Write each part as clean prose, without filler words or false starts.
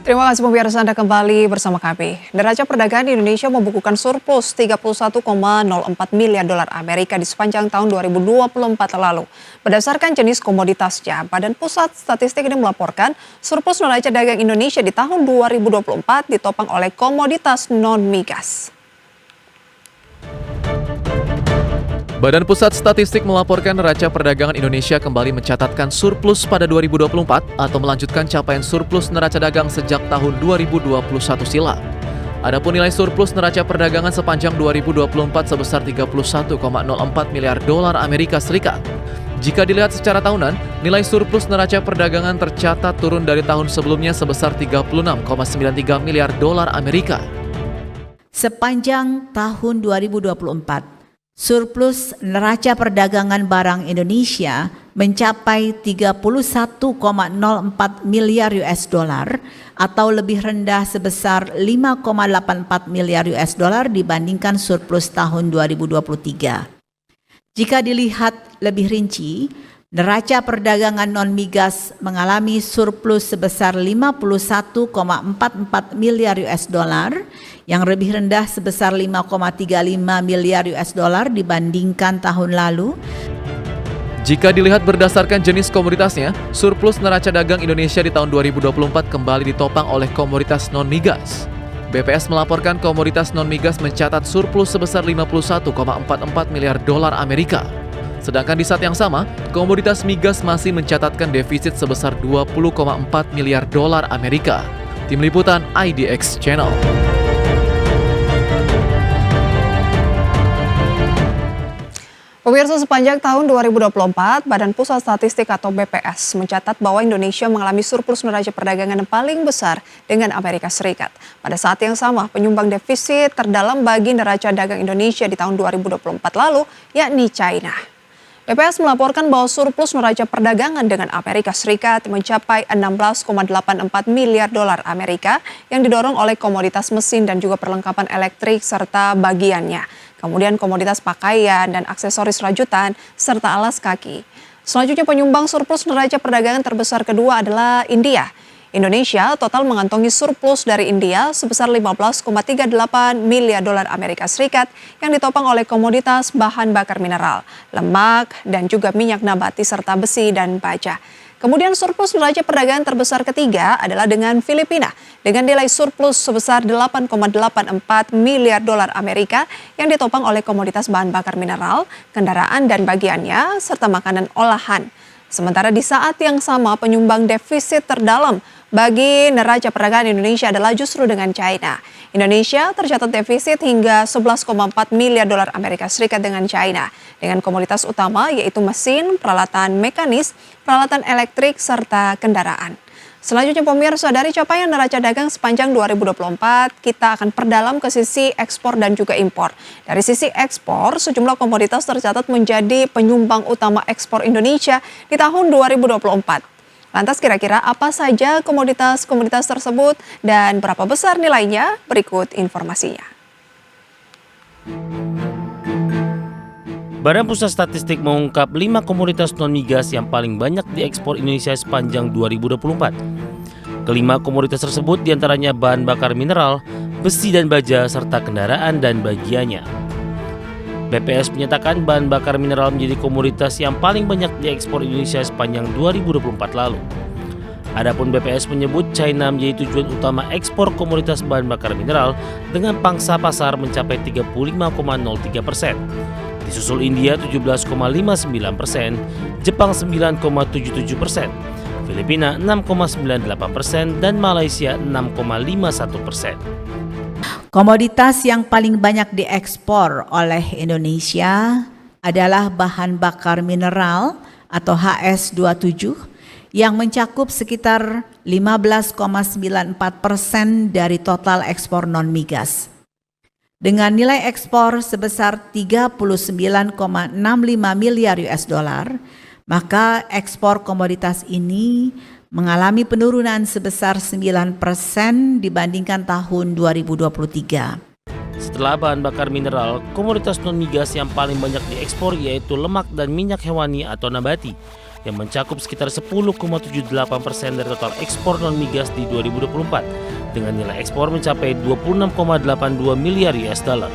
Terima kasih pemirsa, Anda kembali bersama kami. Neraca perdagangan Indonesia membukukan surplus 31,04 miliar dolar Amerika di sepanjang tahun 2024 lalu. Berdasarkan jenis komoditasnya, Badan Pusat Statistik ini melaporkan surplus neraca dagang Indonesia di tahun 2024 ditopang oleh komoditas non-migas. Badan Pusat Statistik melaporkan neraca perdagangan Indonesia kembali mencatatkan surplus pada 2024 atau melanjutkan capaian surplus neraca dagang sejak tahun 2021 silam. Adapun nilai surplus neraca perdagangan sepanjang 2024 sebesar 31,04 miliar dolar Amerika Serikat. Jika dilihat secara tahunan, nilai surplus neraca perdagangan tercatat turun dari tahun sebelumnya sebesar 36,93 miliar dolar Amerika. Sepanjang tahun 2024, surplus neraca perdagangan barang Indonesia mencapai 31,04 miliar US dollar atau lebih rendah sebesar 5,84 miliar US dollar dibandingkan surplus tahun 2023. Jika dilihat lebih rinci, neraca perdagangan non-migas mengalami surplus sebesar 51,44 miliar US dollar yang lebih rendah sebesar 5,35 miliar US dollar dibandingkan tahun lalu. Jika dilihat berdasarkan jenis komoditasnya, surplus neraca dagang Indonesia di tahun 2024 kembali ditopang oleh komoditas non-migas. BPS melaporkan komoditas non-migas mencatat surplus sebesar 51,44 miliar dolar Amerika. Sedangkan di saat yang sama, komoditas migas masih mencatatkan defisit sebesar 20,4 miliar dolar Amerika. Tim Liputan IDX Channel. Pemirsa, sepanjang tahun 2024, Badan Pusat Statistik atau BPS mencatat bahwa Indonesia mengalami surplus neraca perdagangan yang paling besar dengan Amerika Serikat. Pada saat yang sama, penyumbang defisit terdalam bagi neraca dagang Indonesia di tahun 2024 lalu, yakni China. BPS melaporkan bahwa surplus neraca perdagangan dengan Amerika Serikat mencapai 16,84 miliar dolar Amerika yang didorong oleh komoditas mesin dan juga perlengkapan elektrik serta bagiannya. Kemudian komoditas pakaian dan aksesoris rajutan serta alas kaki. Selanjutnya penyumbang surplus neraca perdagangan terbesar kedua adalah India. Indonesia total mengantongi surplus dari India sebesar 15,38 miliar dolar Amerika Serikat yang ditopang oleh komoditas bahan bakar mineral, lemak, dan juga minyak nabati serta besi dan baja. Kemudian surplus neraca perdagangan terbesar ketiga adalah dengan Filipina dengan nilai surplus sebesar 8,84 miliar dolar Amerika yang ditopang oleh komoditas bahan bakar mineral, kendaraan dan bagiannya, serta makanan olahan. Sementara di saat yang sama penyumbang defisit terdalam bagi neraca perdagangan Indonesia adalah justru dengan China. Indonesia tercatat defisit hingga 11,4 miliar dolar Amerika Serikat dengan China, dengan komoditas utama yaitu mesin, peralatan mekanis, peralatan elektrik, serta kendaraan. Selanjutnya pemirsa, dari capaian neraca dagang sepanjang 2024, kita akan perdalam ke sisi ekspor dan juga impor. Dari sisi ekspor, sejumlah komoditas tercatat menjadi penyumbang utama ekspor Indonesia di tahun 2024. Lantas kira-kira apa saja komoditas-komoditas tersebut dan berapa besar nilainya? Berikut informasinya. Badan Pusat Statistik mengungkap 5 komoditas non-migas yang paling banyak diekspor Indonesia sepanjang 2024. Kelima komoditas tersebut diantaranya bahan bakar mineral, besi dan baja, serta kendaraan dan bagiannya. BPS menyatakan bahan bakar mineral menjadi komoditas yang paling banyak diekspor Indonesia sepanjang 2024 lalu. Adapun BPS menyebut China menjadi tujuan utama ekspor komoditas bahan bakar mineral dengan pangsa pasar mencapai 35,03%. Disusul India 17,59%, Jepang 9,77%, Filipina 6,98% dan Malaysia 6,51%. Komoditas yang paling banyak diekspor oleh Indonesia adalah bahan bakar mineral atau HS27 yang mencakup sekitar 15,94% dari total ekspor non-migas. Dengan nilai ekspor sebesar 39,65 miliar US dollar, maka ekspor komoditas ini mengalami penurunan sebesar 9% dibandingkan tahun 2023. Setelah bahan bakar mineral, komoditas non-migas yang paling banyak diekspor yaitu lemak dan minyak hewani atau nabati yang mencakup sekitar 10,78% dari total ekspor non-migas di 2024 dengan nilai ekspor mencapai 26,82 miliar US dollar.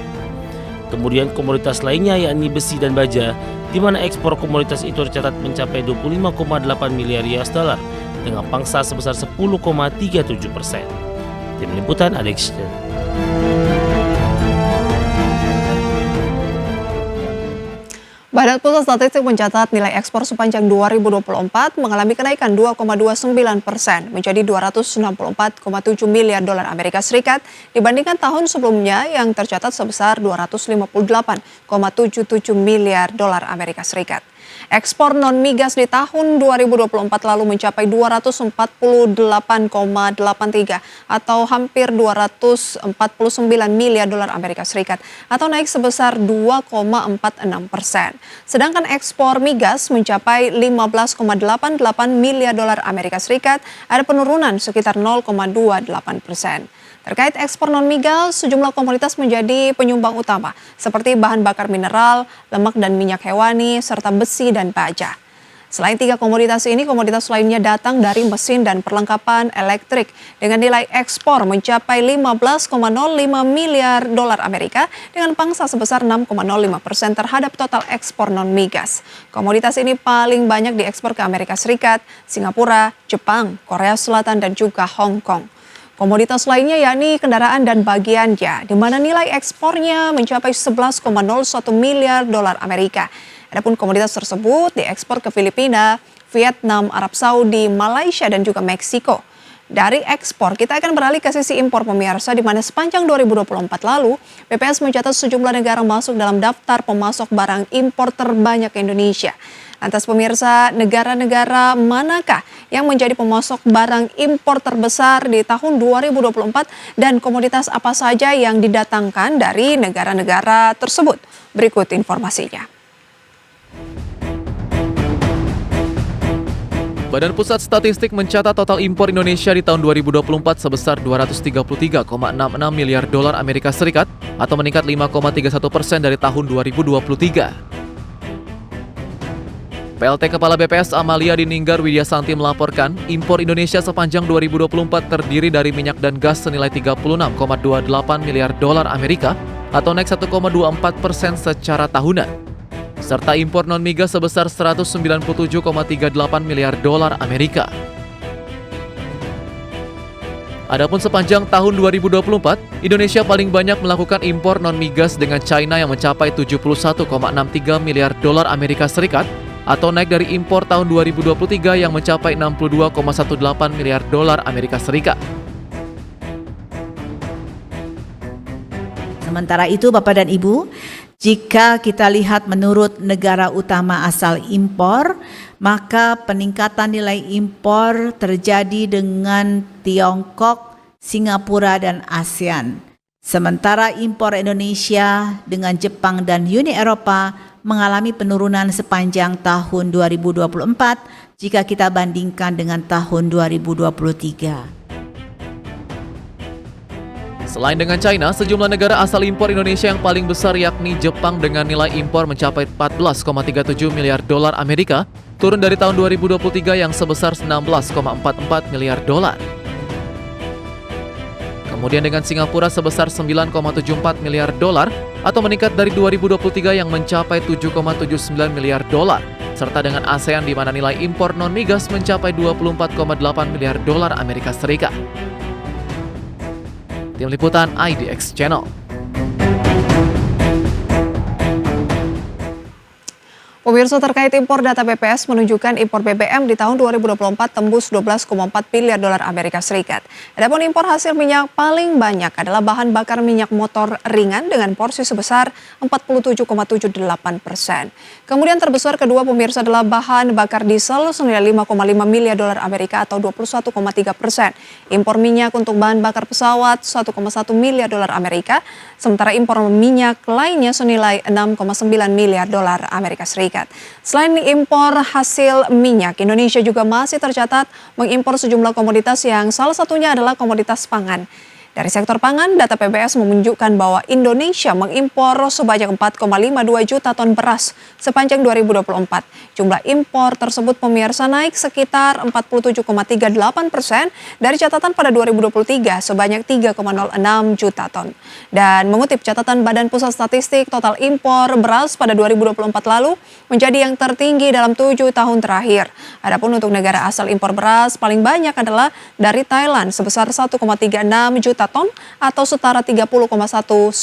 Kemudian komoditas lainnya yakni besi dan baja, di mana ekspor komoditas itu tercatat mencapai 25,8 miliar US dollar dengan pangsa sebesar 10,37%. Tim Liputan Adextion. Badan Pusat Statistik mencatat nilai ekspor sepanjang 2024 mengalami kenaikan 2,29% menjadi 264,7 miliar dolar Amerika Serikat dibandingkan tahun sebelumnya yang tercatat sebesar 258,77 miliar dolar Amerika Serikat. Ekspor non-migas di tahun 2024 lalu mencapai 248,83 atau hampir 249 miliar dolar Amerika Serikat atau naik sebesar 2,46%. Sedangkan ekspor migas mencapai 15,88 miliar dolar Amerika Serikat, ada penurunan sekitar 0,28%. Terkait ekspor non-migas, sejumlah komoditas menjadi penyumbang utama, seperti bahan bakar mineral, lemak dan minyak hewani, serta besi dan baja. Selain tiga komoditas ini, komoditas lainnya datang dari mesin dan perlengkapan elektrik dengan nilai ekspor mencapai 15,05 miliar dolar Amerika dengan pangsa sebesar 6,05% terhadap total ekspor non-migas. Komoditas ini paling banyak diekspor ke Amerika Serikat, Singapura, Jepang, Korea Selatan, dan juga Hong Kong. Komoditas lainnya yakni kendaraan dan bagiannya, di mana nilai ekspornya mencapai 11,01 miliar dolar Amerika. Adapun komoditas tersebut diekspor ke Filipina, Vietnam, Arab Saudi, Malaysia, dan juga Meksiko. Dari ekspor, kita akan beralih ke sisi impor pemirsa, di mana sepanjang 2024 lalu, BPS mencatat sejumlah negara masuk dalam daftar pemasok barang impor terbanyak Indonesia. Lantas pemirsa, negara-negara manakah yang menjadi pemasok barang impor terbesar di tahun 2024 dan komoditas apa saja yang didatangkan dari negara-negara tersebut? Berikut informasinya. Badan Pusat Statistik mencatat total impor Indonesia di tahun 2024 sebesar 233,66 miliar dolar Amerika Serikat atau meningkat 5,31% dari tahun 2023. PLT Kepala BPS Amalia Dininggar Widyasanti melaporkan, impor Indonesia sepanjang 2024 terdiri dari minyak dan gas senilai 36,28 miliar dolar Amerika atau naik 1,24% secara tahunan. Serta impor non-migas sebesar 197,38 miliar dolar Amerika. Adapun sepanjang tahun 2024, Indonesia paling banyak melakukan impor non-migas dengan China yang mencapai 71,63 miliar dolar Amerika Serikat atau naik dari impor tahun 2023 yang mencapai 62,18 miliar dolar Amerika Serikat. Sementara itu Bapak dan Ibu, jika kita lihat menurut negara utama asal impor, maka peningkatan nilai impor terjadi dengan Tiongkok, Singapura, dan ASEAN. Sementara impor Indonesia dengan Jepang dan Uni Eropa mengalami penurunan sepanjang tahun 2024 jika kita bandingkan dengan tahun 2023. Selain dengan China, sejumlah negara asal impor Indonesia yang paling besar yakni Jepang dengan nilai impor mencapai 14,37 miliar dolar Amerika, turun dari tahun 2023 yang sebesar 16,44 miliar dolar. Kemudian dengan Singapura sebesar 9,74 miliar dolar atau meningkat dari 2023 yang mencapai 7,79 miliar dolar. Serta dengan ASEAN di mana nilai impor non-migas mencapai 24,8 miliar dolar Amerika Serikat. Tim Liputan IDX Channel. Pemirsa, terkait impor, data BPS menunjukkan impor BBM di tahun 2024 tembus 12,4 miliar dolar Amerika Serikat. Adapun impor hasil minyak paling banyak adalah bahan bakar minyak motor ringan dengan porsi sebesar 47,78%. Kemudian terbesar kedua pemirsa adalah bahan bakar diesel senilai 5,5 miliar dolar Amerika atau 21,3%. Impor minyak untuk bahan bakar pesawat 1,1 miliar dolar Amerika, sementara impor minyak lainnya senilai 6,9 miliar dolar Amerika Serikat. Selain impor hasil minyak, Indonesia juga masih tercatat mengimpor sejumlah komoditas yang salah satunya adalah komoditas pangan. Dari sektor pangan, data PBS menunjukkan bahwa Indonesia mengimpor sebanyak 4,52 juta ton beras sepanjang 2024. Jumlah impor tersebut pemirsa naik sekitar 47,38% dari catatan pada 2023 sebanyak 3,06 juta ton. Dan mengutip catatan Badan Pusat Statistik, total impor beras pada 2024 lalu menjadi yang tertinggi dalam 7 tahun terakhir. Adapun untuk negara asal impor beras paling banyak adalah dari Thailand sebesar 1,36 juta ton atau setara 30,19%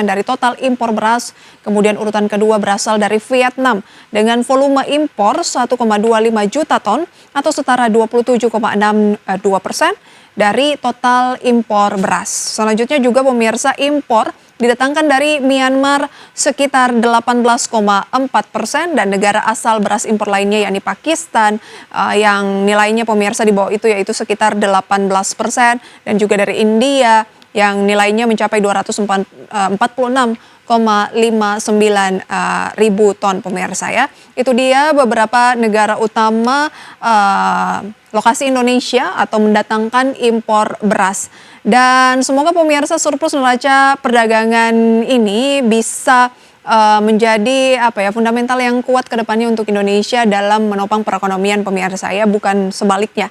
dari total impor beras. Kemudian urutan kedua berasal dari Vietnam dengan volume impor 1,25 juta ton atau setara 27,62% dari total impor beras. Selanjutnya juga pemirsa, impor didatangkan dari Myanmar sekitar 18,4% dan negara asal beras impor lainnya yakni Pakistan yang nilainya pemirsa di bawah itu yaitu sekitar 18% dan juga dari India yang nilainya mencapai 246,59 ribu ton pemirsa ya. Itu dia beberapa negara utama lokasi Indonesia atau mendatangkan impor beras. Dan semoga pemirsa surplus neraca perdagangan ini bisa menjadi fundamental yang kuat ke depannya untuk Indonesia dalam menopang perekonomian pemirsa ya, bukan sebaliknya.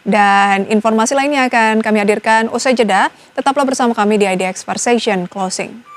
Dan informasi lainnya akan kami hadirkan usai jeda. Tetaplah bersama kami di IDX Session Closing.